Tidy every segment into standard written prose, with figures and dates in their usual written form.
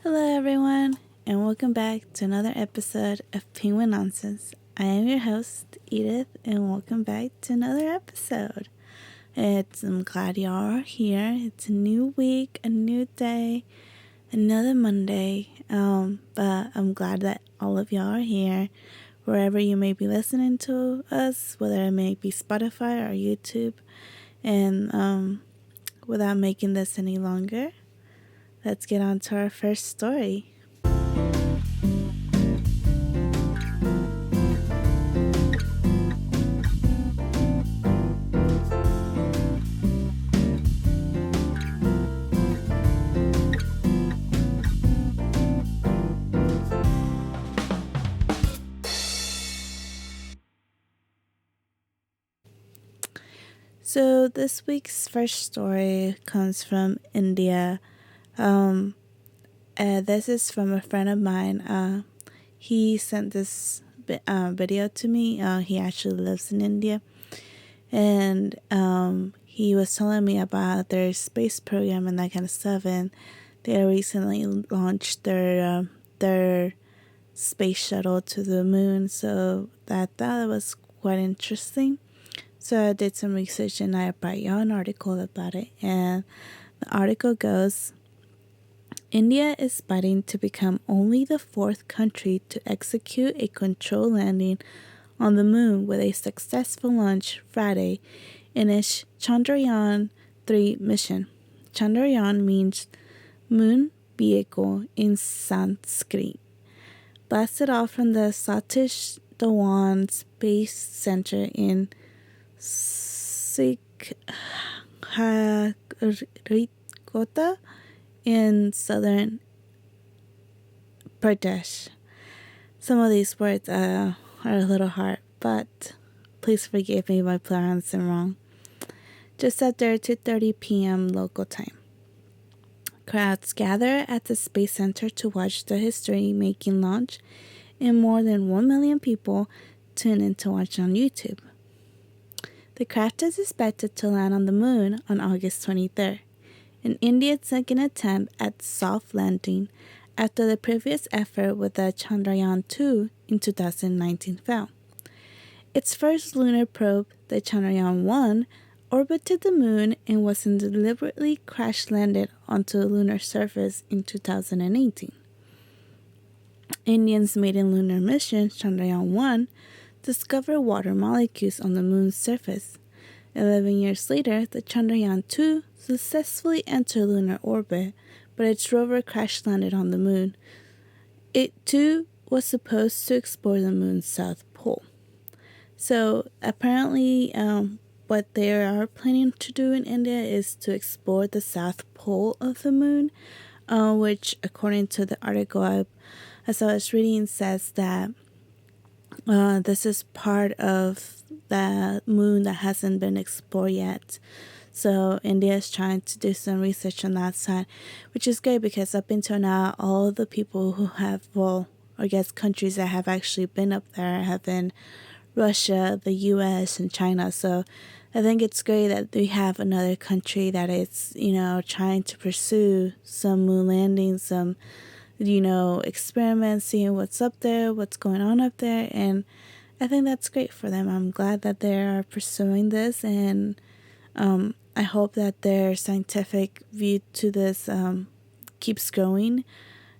Hello, everyone, and welcome back to another episode of Penguin Nonsense. I am your host, Edith, and welcome back to another episode. I'm glad y'all are here. It's a new week, a new day, another Monday. But I'm glad that all of y'all are here, wherever you may be listening to us, whether it may be Spotify or YouTube. And without making this any longer, let's get on to our first story. So this week's first story comes from India. This is from a friend of mine. He sent this video to me. He actually lives in India, and he was telling me about their space program and that kind of stuff. And they recently launched their space shuttle to the moon. So that was quite interesting. So I did some research and I brought y'all an article about it. And the article goes, India is fighting to become only the fourth country to execute a controlled landing on the moon with a successful launch Friday in its Chandrayaan-3 mission. Chandrayaan means moon vehicle in Sanskrit. Blasted off from the Satish Dhawan Space Center in Sikharikota in southern Pradesh. Some of these words are a little hard, but please forgive me if I pronounce them wrong. Just after 2:30 p.m. local time. Crowds gather at the Space Center to watch the history-making launch, and more than 1 million people tune in to watch on YouTube. The craft is expected to land on the moon on August 23rd, an India's second attempt at soft landing after the previous effort with the Chandrayaan-2 in 2019 failed. Its first lunar probe, the Chandrayaan-1, orbited the moon and was deliberately crash-landed onto the lunar surface in 2018. India's maiden lunar mission, Chandrayaan-1, discovered water molecules on the moon's surface. 11 years later, the Chandrayaan-2 successfully entered lunar orbit, but its rover crash-landed on the moon. It, too, was supposed to explore the moon's south pole. So, apparently, what they are planning to do in India is to explore the south pole of the moon, which, according to the article as I was reading, says that this is part of the moon that hasn't been explored yet. So India is trying to do some research on that side, which is good because up until now, all the people who have, countries that have actually been up there have been Russia, the US, and China. So I think it's great that we have another country that is, trying to pursue some moon landings, some experiments, seeing what's up there, what's going on up there, and I think that's great for them. I'm glad that they are pursuing this, and I hope that their scientific view to this keeps growing,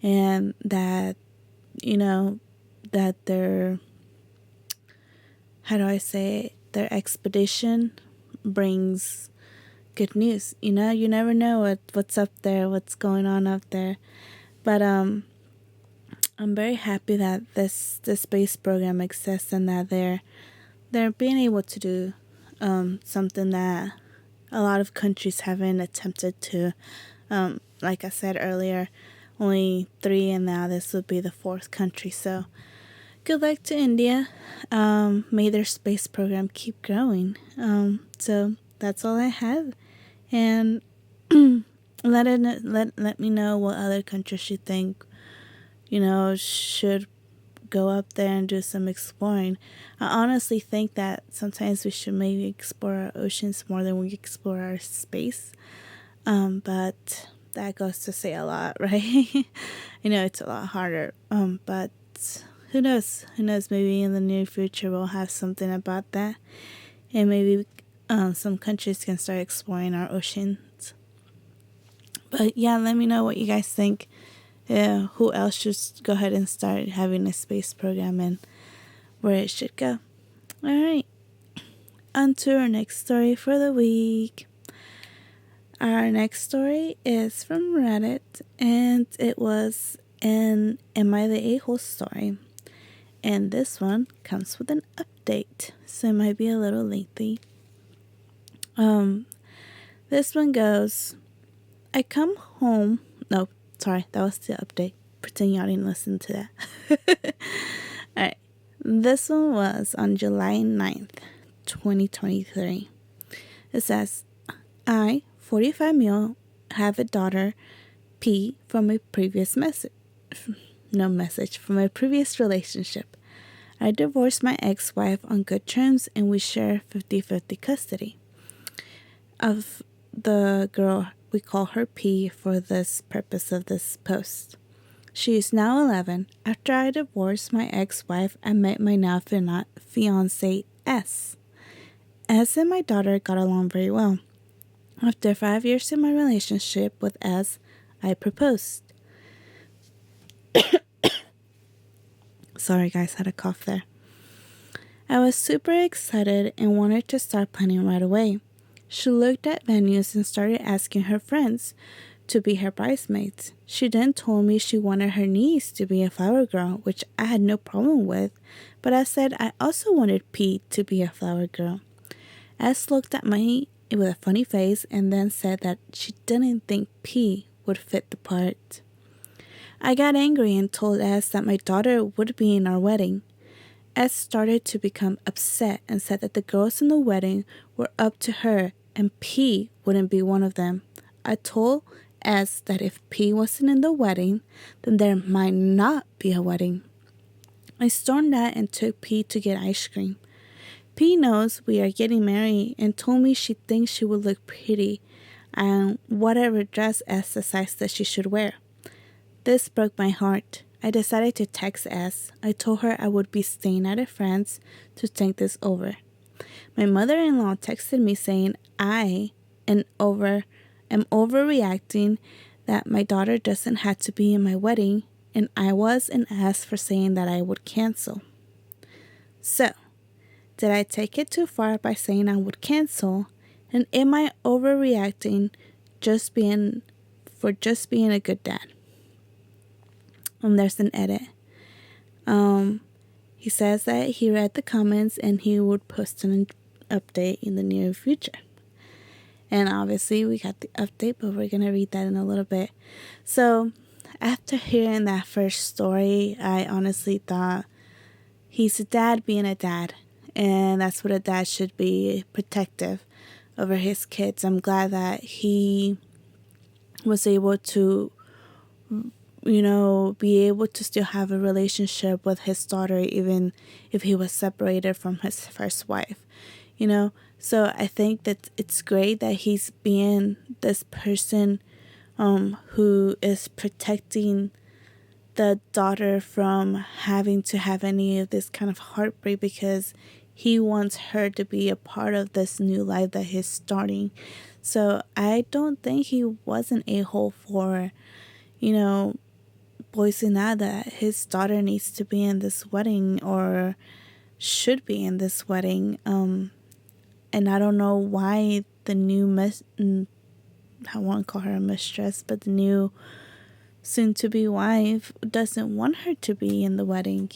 and that, that their, their expedition brings good news. You never know what's up there, what's going on up there. But I'm very happy that this space program exists and that they're being able to do something that a lot of countries haven't attempted to. Like I said earlier, only 3, and now this would be the 4th country. So good luck to India. May their space program keep growing. So that's all I have, and let me know what other countries you think should go up there and do some exploring. I honestly think that sometimes we should maybe explore our oceans more than we explore our space. But that goes to say a lot, right? I know it's a lot harder, but who knows? Who knows? Maybe in the near future we'll have something about that, and maybe some countries can start exploring our oceans. But yeah, let me know what you guys think. Who else should go ahead and start having a space program and where it should go. Alright, on to our next story for the week. Our next story is from Reddit, and it was an Am I the A-hole story. And this one comes with an update, so it might be a little lengthy. This one goes, I come home. No, sorry, that was the update. Pretend y'all didn't listen to that. Alright, this one was on July 9th, 2023. It says, I, 45 male, have a daughter, P, from a previous from a previous relationship. I divorced my ex-wife on good terms and we share 50-50 custody of the girl. We call her P for this purpose of this post. She is now 11. After I divorced my ex-wife, I met my now fiancé S. S and my daughter got along very well. After 5 years in my relationship with S, I proposed. Sorry guys, had a cough there. I was super excited and wanted to start planning right away. She looked at venues and started asking her friends to be her bridesmaids. She then told me she wanted her niece to be a flower girl, which I had no problem with, but I said I also wanted P to be a flower girl. S looked at me with a funny face and then said that she didn't think P would fit the part. I got angry and told S that my daughter would be in our wedding. S started to become upset and said that the girls in the wedding were up to her and P wouldn't be one of them. I told S that if P wasn't in the wedding, then there might not be a wedding. I stormed out and took P to get ice cream. P knows we are getting married and told me she thinks she would look pretty and whatever dress S decides that she should wear. This broke my heart. I decided to text S. I told her I would be staying at a friend's to think this over. My mother-in-law texted me saying I am overreacting, that my daughter doesn't have to be in my wedding, and I was an ass for saying that I would cancel. So, did I take it too far by saying I would cancel? And am I overreacting just being a good dad? There's an edit. He says that he read the comments and he would post an update in the near future. And obviously we got the update, but we're going to read that in a little bit. So after hearing that first story, I honestly thought he's a dad being a dad. And that's what a dad should be, protective over his kids. I'm glad that he was able to, be able to still have a relationship with his daughter, even if he was separated from his first wife, So I think that it's great that he's being this person who is protecting the daughter from having to have any of this kind of heartbreak, because he wants her to be a part of this new life that he's starting. So I don't think he was an a-hole for, voicing out that his daughter needs to be in this wedding or should be in this wedding. And I don't know why the new I won't call her a mistress, but the new soon-to-be wife doesn't want her to be in the wedding,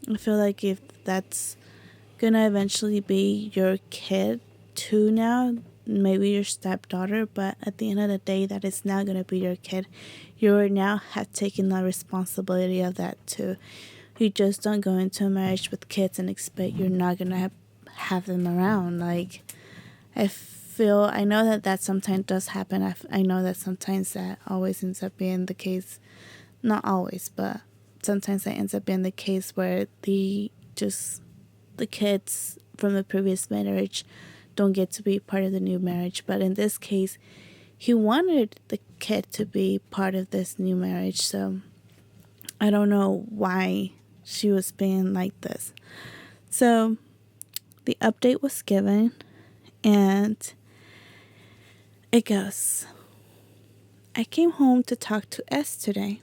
I feel like if that's gonna eventually be your kid too now, maybe your stepdaughter, but at the end of the day, that is now gonna be your kid. You now have taken the responsibility of that too. You just don't go into a marriage with kids and expect you're not gonna have them around. Like, I know that sometimes does happen. I know that sometimes that always ends up being the case. Not always, but sometimes that ends up being the case where the kids from the previous marriage don't get to be part of the new marriage. But in this case, he wanted the kid to be part of this new marriage. So I don't know why she was being like this. So the update was given, and it goes, I came home to talk to S today.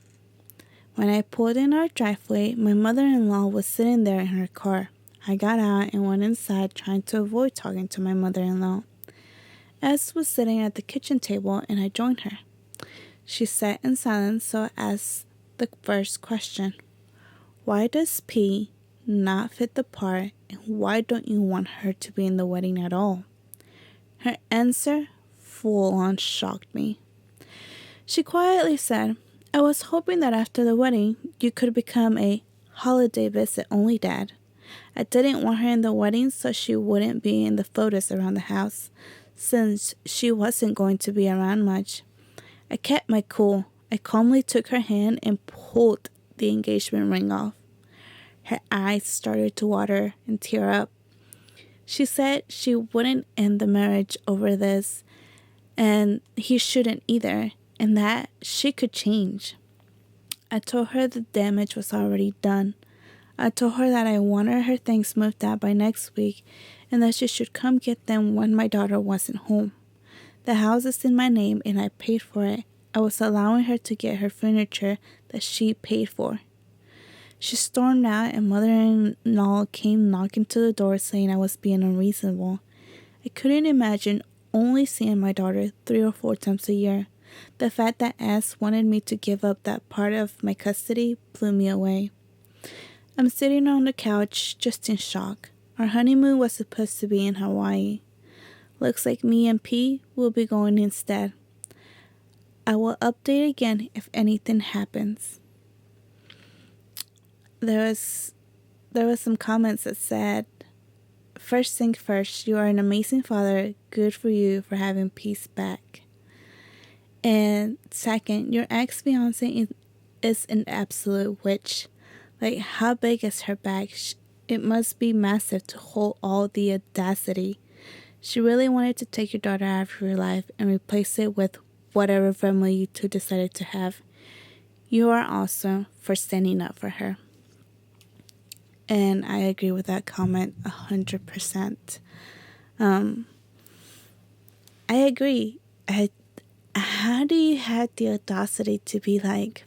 When I pulled in our driveway, my mother-in-law was sitting there in her car. I got out and went inside, trying to avoid talking to my mother-in-law. S was sitting at the kitchen table, and I joined her. She sat in silence, so I asked the first question. Why does P not fit the part, and why don't you want her to be in the wedding at all? Her answer full-on shocked me. She quietly said, I was hoping that after the wedding, you could become a holiday visit only dad. I didn't want her in the wedding so she wouldn't be in the photos around the house, since she wasn't going to be around much. I kept my cool. I calmly took her hand and pulled the engagement ring off. Her eyes started to water and tear up. She said she wouldn't end the marriage over this, and he shouldn't either, and that she could change. I told her the damage was already done. I told her that I wanted her things moved out by next week, and that she should come get them when my daughter wasn't home. The house is in my name, and I paid for it. I was allowing her to get her furniture that she paid for. She stormed out, and mother-in-law came knocking to the door saying I was being unreasonable. I couldn't imagine only seeing my daughter 3 or 4 times a year. The fact that S wanted me to give up that part of my custody blew me away. I'm sitting on the couch just in shock. Our honeymoon was supposed to be in Hawaii. Looks like me and P will be going instead. I will update again if anything happens. There was some comments that said, first thing first, you are an amazing father. Good for you for having peace back. And second, your ex-fiance is an absolute witch. Like, how big is her bag? It must be massive to hold all the audacity. She really wanted to take your daughter out of your life and replace it with whatever family you two decided to have. You are awesome for standing up for her. And I agree with that comment 100%. I agree. How do you have the audacity to be like,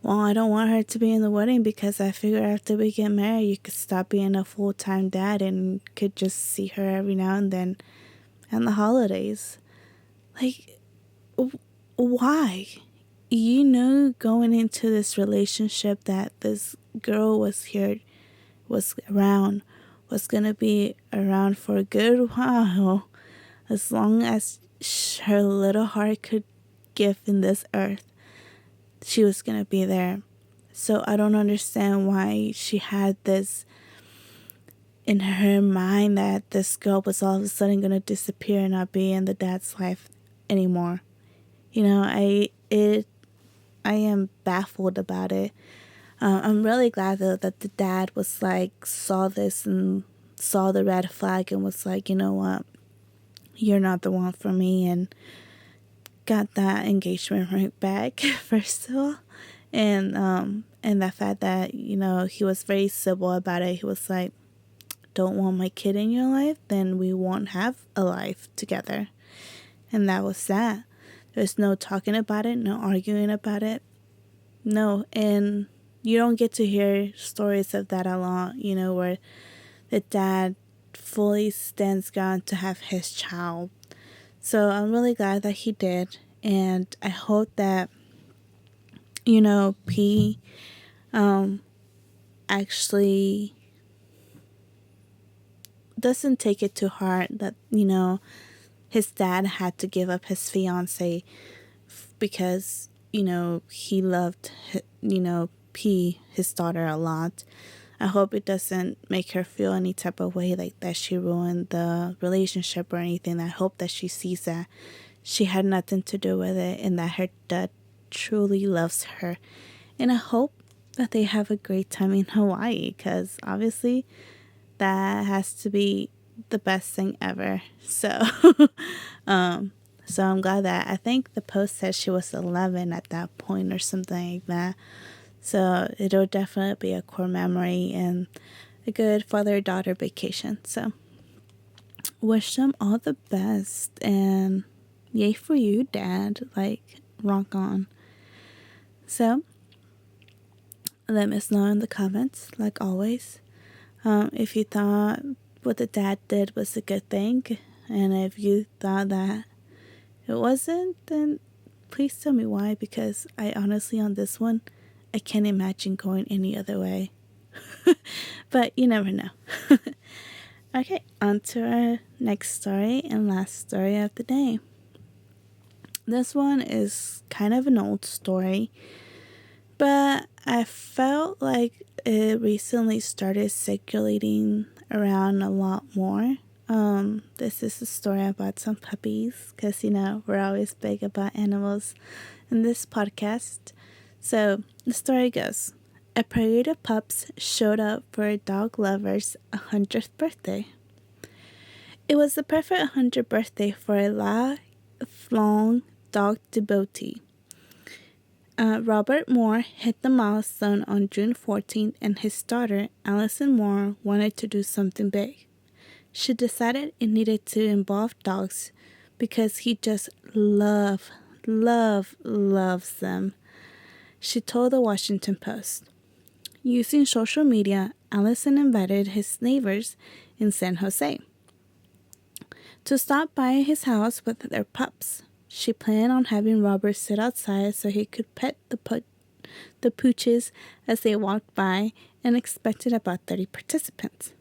well, I don't want her to be in the wedding because I figure after we get married, you could stop being a full-time dad and could just see her every now and then and the holidays. Like, why? You know, going into this relationship that this girl was going to be around for a good while, as long as her little heart could give in this earth. She was going to be there. So I don't understand why she had this in her mind that this girl was all of a sudden going to disappear and not be in the dad's life anymore. You know, I am baffled about it. I'm really glad though that the dad was like, saw this and saw the red flag and was like, you know what, you're not the one for me, and got that engagement ring back first of all, and the fact that, you know, he was very civil about it. He was like, don't want my kid in your life, then we won't have a life together. And that was that. There's no talking about it, no arguing about it, no. And you don't get to hear stories of that a lot, you know, where the dad fully stands ground to have his child. So I'm really glad that he did, and I hope that, you know, P actually doesn't take it to heart that, you know, his dad had to give up his fiance because, you know, he loved, you know, P, his daughter, a lot. I hope it doesn't make her feel any type of way like that she ruined the relationship or anything. I hope that she sees that she had nothing to do with it and that her dad truly loves her. And I hope that they have a great time in Hawaii, because obviously that has to be the best thing ever. So So I'm glad that, I think the post said she was 11 at that point or something like that. So it'll definitely be a core memory and a good father-daughter vacation. So wish them all the best, and yay for you, Dad. Like, rock on. So let us know in the comments, like always, if you thought what the dad did was a good thing, and if you thought that it wasn't, then please tell me why, because I honestly, on this one, I can't imagine going any other way. But you never know. Okay, on to our next story and last story of the day. This one is kind of an old story, but I felt like it recently started circulating around a lot more. This is a story about some puppies, because, we're always big about animals in this podcast. So the story goes, a parade of pups showed up for a dog lover's 100th birthday. It was the perfect 100th birthday for a lifelong dog devotee. Robert Moore hit the milestone on June 14th, and his daughter, Allison Moore, wanted to do something big. She decided it needed to involve dogs because he just loves them. She told the Washington Post. Using social media, Allison invited his neighbors in San Jose to stop by his house with their pups. She planned on having Robert sit outside so he could pet the pooches as they walked by, and expected about 30 participants.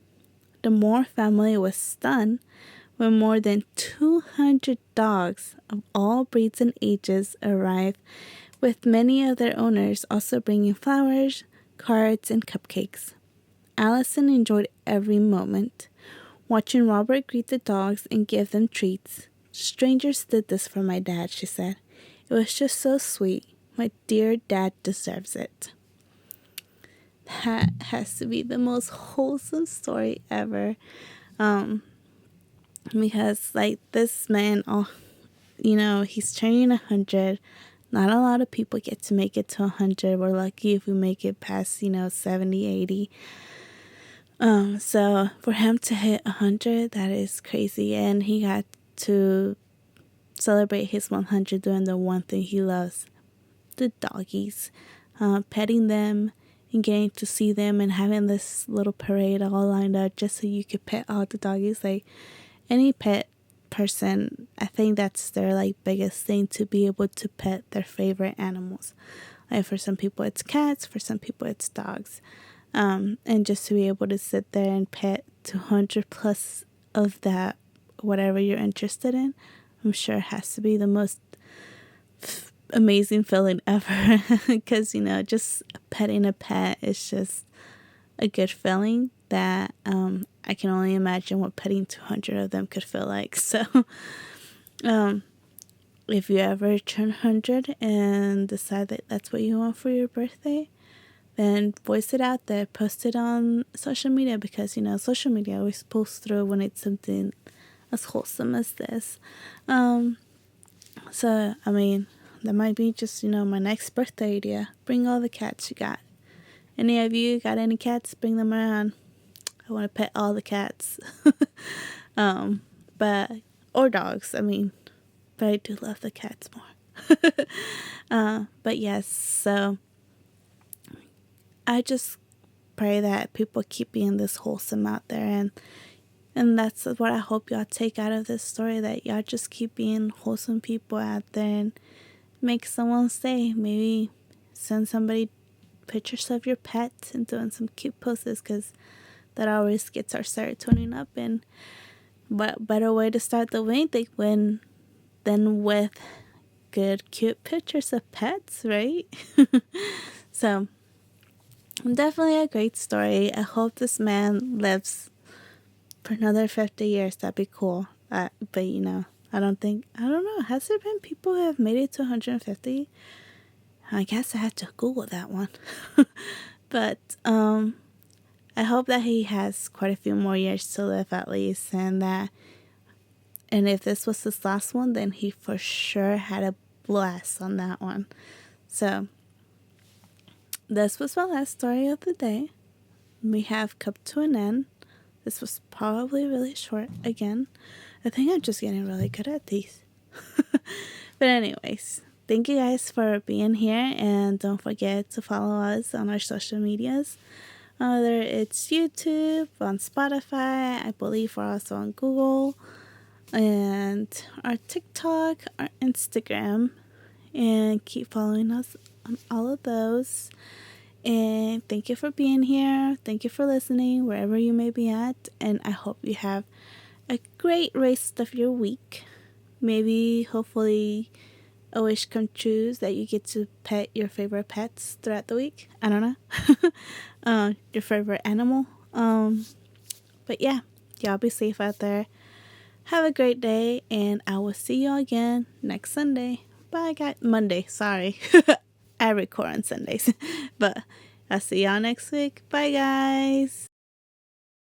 The Moore family was stunned when more than 200 dogs of all breeds and ages arrived, with many of their owners also bringing flowers, cards, and cupcakes. Allison enjoyed every moment, watching Robert greet the dogs and give them treats. Strangers did this for my dad, she said. It was just so sweet. My dear dad deserves it. That has to be the most wholesome story ever. Because, like, this man, he's turning 100. Not a lot of people get to make it to 100. We're lucky if we make it past, 70, 80. So for him to hit 100, that is crazy. And he got to celebrate his 100 doing the one thing he loves, the doggies, petting them and getting to see them, and having this little parade all lined up just so you could pet all the doggies. Like, any pet person, I think that's their biggest thing, to be able to pet their favorite animals. Like, for some people it's cats, for some people it's dogs, and just to be able to sit there and pet 200 plus of that, whatever you're interested in, I'm sure it has to be the most amazing feeling ever. Because just petting a pet is just a good feeling that I can only imagine what petting 200 of them could feel like. So if you ever turn 100 and decide that that's what you want for your birthday, then voice it out there, post it on social media, because social media always posts through when it's something as wholesome as this. So I mean, that might be just my next birthday idea. Bring all the cats you got. Any of you got any cats? Bring them around. I want to pet all the cats. Or dogs. I mean, but I do love the cats more. But yes, so I just pray that people keep being this wholesome out there, and that's what I hope y'all take out of this story, that y'all just keep being wholesome people out there and make someone's day. Maybe send somebody pictures of your pets and doing some cute poses, because that always gets our serotonin up. And what better way to start the week than with good cute pictures of pets, right? So definitely a great story. I hope this man lives for another 50 years. That'd be cool. But I don't know. Has there been people who have made it to 150? I guess I had to Google that one. But I hope that he has quite a few more years to live at least, and that And if this was his last one, then he for sure had a blast on that one. So this was my last story of the day. We have come to an end. This was probably really short again. I think I'm just getting really good at these. But anyways, thank you guys for being here, and don't forget to follow us on our social medias. Whether it's YouTube, on Spotify, I believe we're also on Google, and our TikTok, our Instagram, and keep following us on all of those. And thank you for being here. Thank you for listening wherever you may be at, and I hope you have a great rest of your week. Maybe, hopefully, a wish come true that you get to pet your favorite pets throughout the week. I don't know. Your favorite animal. But yeah, y'all be safe out there. Have a great day, and I will see y'all again next Sunday. Bye, guys. Monday, sorry. I record on Sundays. But I'll see y'all next week. Bye, guys.